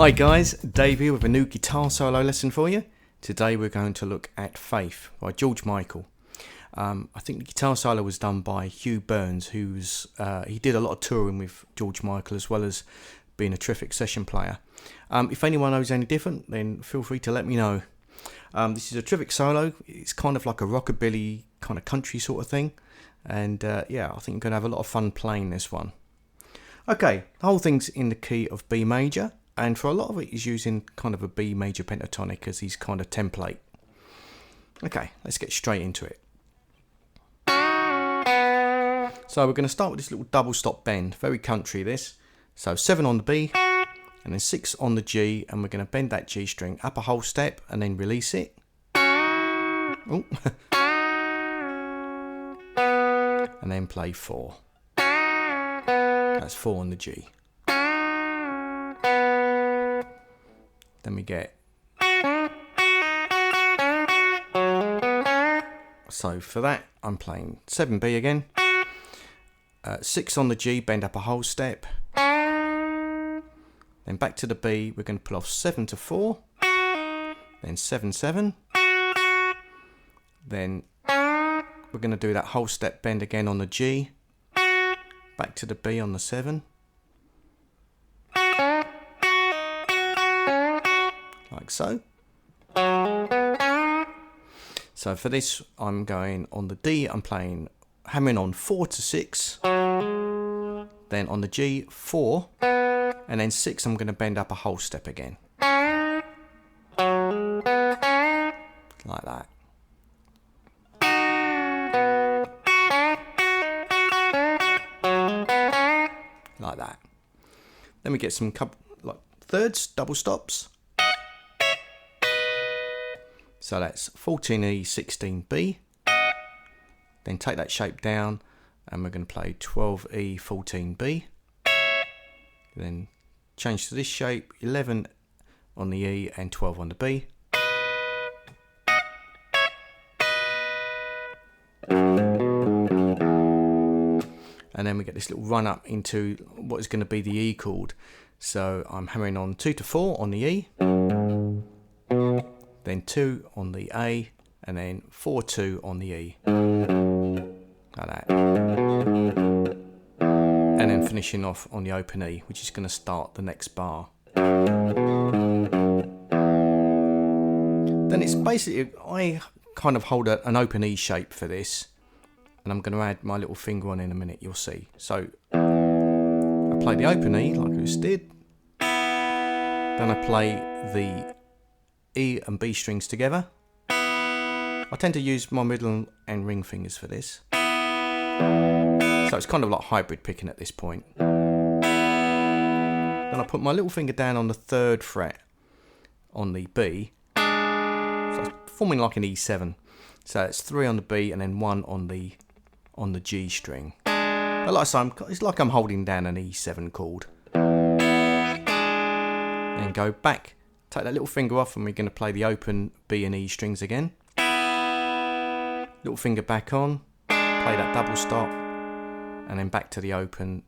Hi guys, Dave here with a new guitar solo lesson for you. Today we're going to look at Faith by George Michael. I think the guitar solo was done by Hugh he did a lot of touring with George Michael as well as being a terrific session player. If anyone knows any different, then feel free to let me know. This is a terrific solo. It's kind of like a rockabilly kind of country sort of thing, and yeah, I think you're going to have a lot of fun playing this one. Okay, the whole thing's in the key of B major, and for a lot of it he's using kind of a B major pentatonic as his kind of template. Okay, let's get straight into it. So we're going to start with this little double stop bend, very country this. So 7 on the B, and then 6 on the G, and we're going to bend that G string up a whole step and then release it. Oh. And then play 4. That's 4 on the G. Then we get. So for that, I'm playing 7B again. 6 on the G, bend up a whole step. Then back to the B, we're going to pull off 7 to 4. Then 7, 7. Then we're going to do that whole step bend again on the G. Back to the B on the 7. Like so. So for this, I'm going on the D, I'm playing, hammering on 4 to 6. Then on the G, 4. And then 6, I'm going to bend up a whole step again. Like that. Like that. Then we get some like thirds, double stops. So that's 14E, 16B. Then take that shape down and we're going to play 12E, 14B. Then change to this shape, 11 on the E and 12 on the B. And then we get this little run up into what is going to be the E chord. So I'm hammering on 2 to 4 on the E, then 2 on the A, and then 4, 2 on the E. Like that. And then finishing off on the open E, which is going to start the next bar. Then it's basically, I kind of hold an open E shape for this, and I'm going to add my little finger on in a minute, you'll see. So I play the open E like I just did, then I play the E and B strings together. I tend to use my middle and ring fingers for this. So it's kind of like hybrid picking at this point. Then I put my little finger down on the 3rd fret on the B. So it's forming like an E7. So it's 3 on the B and then 1 on the G string. But like I say, it's like I'm holding down an E7 chord. Then go back, take that little finger off, and we're going to play the open B and E strings again. Little finger back on, play that double stop, and then back to the open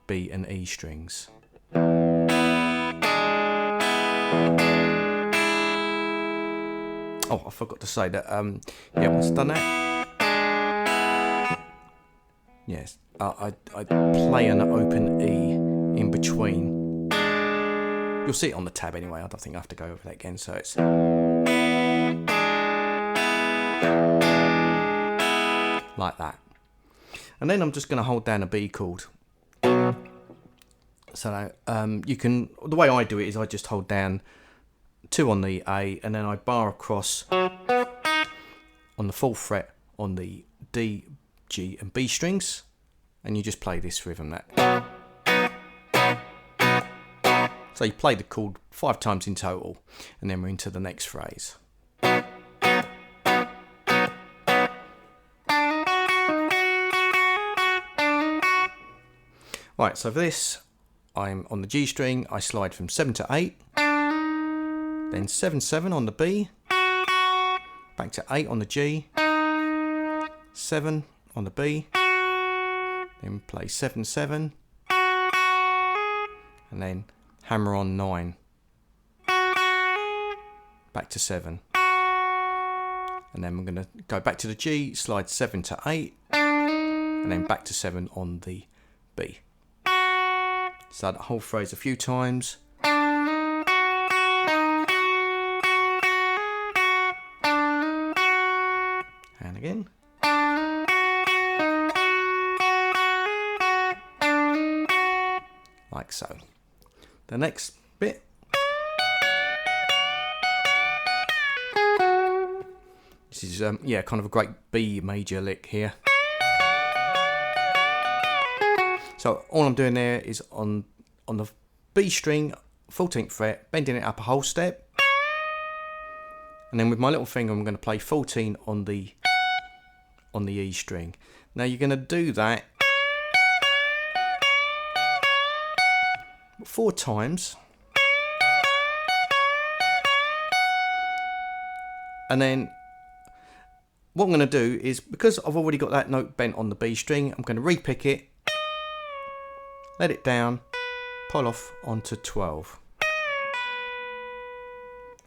B and E strings. Oh, I forgot to say that, yeah, once I've done that, yes, I play an open E in between. You'll see it on the tab anyway, I don't think I have to go over that again, so it's like that. And then I'm just going to hold down a B chord. So you can, the way I do it is I just hold down 2 on the A and then I bar across on the 4th fret on the D, G and B strings, and you just play this rhythm that. So you play the chord 5 times in total, and then we're into the next phrase. Right, so for this, I'm on the G string, I slide from 7 to 8, then 7, 7 on the B, back to 8 on the G, 7 on the B, then play 7, 7, and then hammer on 9, back to 7, and then we're going to go back to the G, slide 7 to 8, and then back to 7 on the B. So that whole phrase a few times. And again. Like so. The next bit. This is yeah, kind of a great B major lick here. So all I'm doing there is on the B string, 14th fret, bending it up a whole step, and then with my little finger I'm going to play 14 on the E string. Now you're going to do that 4 times, and then what I'm going to do is, because I've already got that note bent on the B string, I'm going to repick it, let it down, pull off onto 12,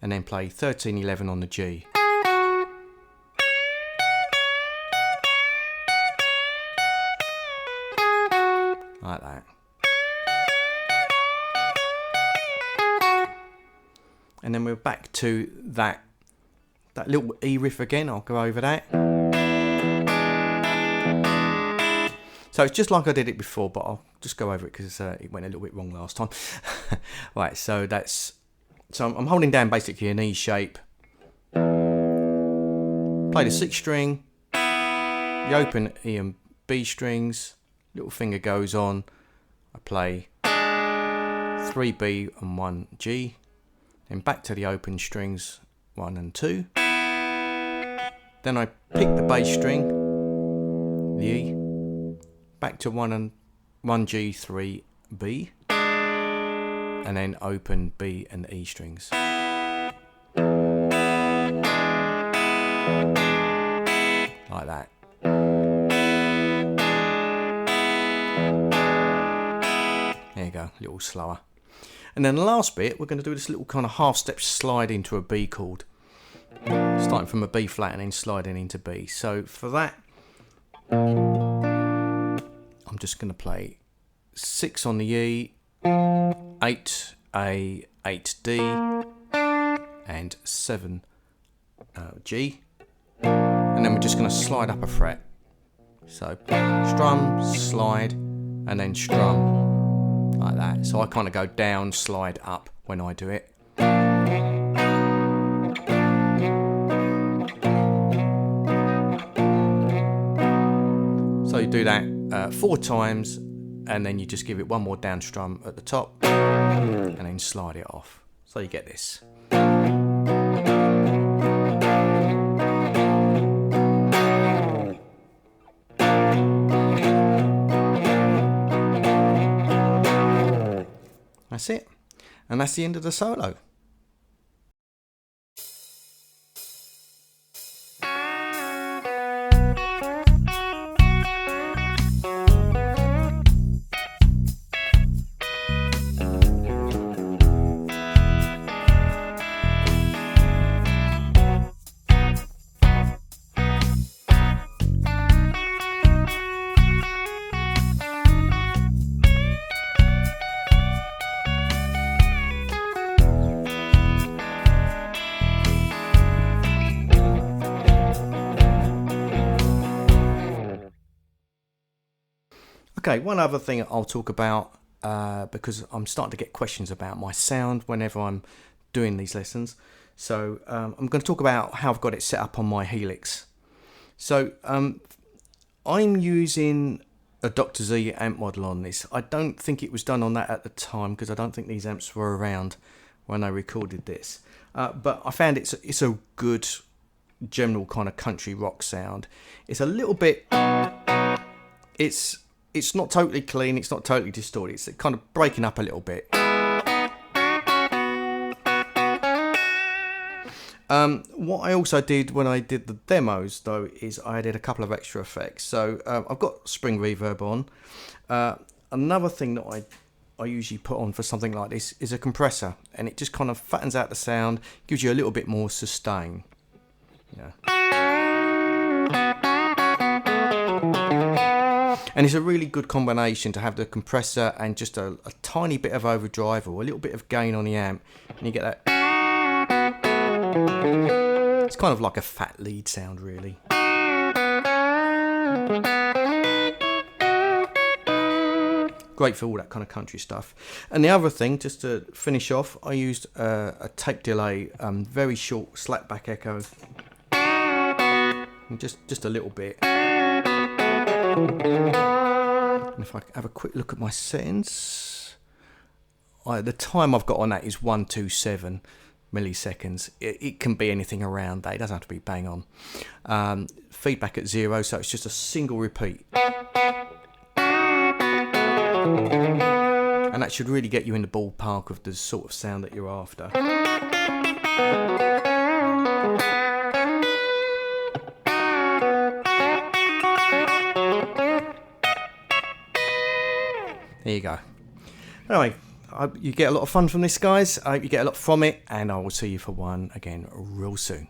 and then play 13, 11 on the G. Like that. And then we're back to that little E riff again. I'll go over that. So it's just like I did it before, but I'll just go over it because it went a little bit wrong last time. Right, so I'm holding down basically an E shape. Play the 6th string, the open E and B strings, little finger goes on, I play 3 B and 1 G, then back to the open strings 1 and 2, then I pick the bass string, the E, back to 1 G, 3 B, and then open B and E strings. Like that. There you go, a little slower. And then the last bit, we're going to do this little kind of half step slide into a B chord. Starting from a B flat and then sliding into B. So for that, I'm just going to play 6 on the E, 8 A, 8 D, and 7 G. And then we're just going to slide up a fret. So strum, slide, and then strum, like that. So I kind of go down, slide up when I do it. So you do that 4 times, and then you just give it one more down strum at the top, and then slide it off. So you get this. That's it. And that's the end of the solo. Okay, one other thing I'll talk about, because I'm starting to get questions about my sound whenever I'm doing these lessons. So I'm going to talk about how I've got it set up on my Helix. So I'm using a Dr. Z amp model on this. I don't think it was done on that at the time, because I don't think these amps were around when I recorded this. But I found it's a good general kind of country rock sound. It's a little bit... It's not totally clean, it's not totally distorted, it's kind of breaking up a little bit. What I also did when I did the demos, though, is I added a couple of extra effects. So I've got spring reverb on. Another thing that I usually put on for something like this is a compressor, and it just kind of fattens out the sound, gives you a little bit more sustain. Yeah. And it's a really good combination to have the compressor and just a tiny bit of overdrive or a little bit of gain on the amp, and you get that. It's kind of like a fat lead sound, really. Great for all that kind of country stuff. And the other thing, just to finish off, I used a tape delay, very short slapback echo, and just a little bit. And if I have a quick look at my settings, the time I've got on that is 127 milliseconds. It can be anything around that. It doesn't have to be bang on. Feedback at 0, so it's just a single repeat. And that should really get you in the ballpark of the sort of sound that you're after. There you go. Anyway, I hope you get a lot of fun from this, guys. I hope you get a lot from it, and I will see you for one again real soon.